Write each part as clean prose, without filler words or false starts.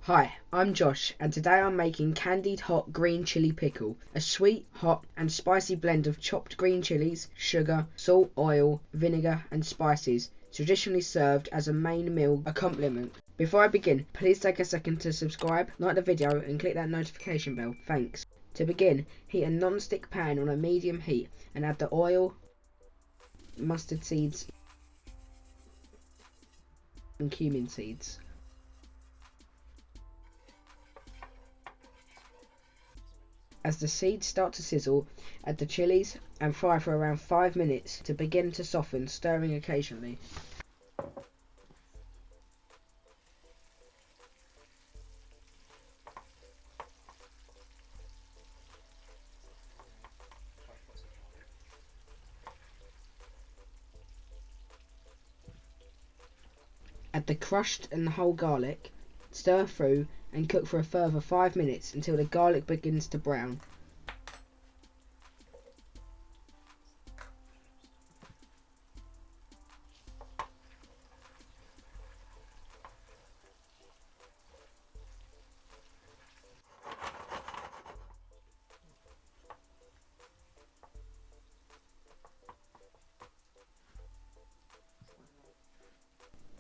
Hi, I'm Josh, and today I'm making candied hot green chili pickle, a sweet, hot and spicy blend of chopped green chilies, sugar, salt, oil, vinegar and spices, traditionally served as a main meal accompaniment. Before I begin, please take a second to subscribe, like the video and click that notification bell, thanks. To begin, heat a non-stick pan on a medium heat and add the oil, mustard seeds and cumin seeds. As the seeds start to sizzle, add the chilies and fry for around 5 minutes to begin to soften, stirring occasionally. Add the crushed and whole garlic, stir through and cook for a further 5 minutes until the garlic begins to brown.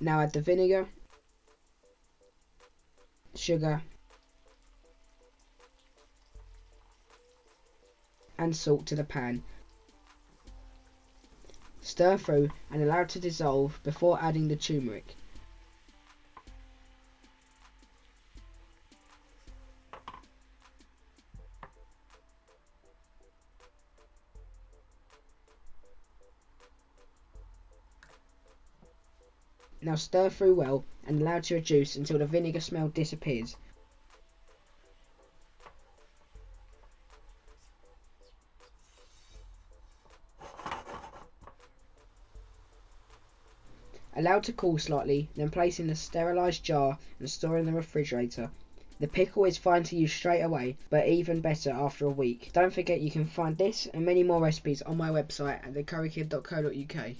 Now add the vinegar, sugar and salt to the pan. Stir through and allow it to dissolve before adding the turmeric. Now stir through well and allow to reduce until the vinegar smell disappears. Allow to cool slightly, then place in a sterilised jar and store in the refrigerator. The pickle is fine to use straight away, but even better after a week. Don't forget you can find this and many more recipes on my website at thecurrykid.co.uk.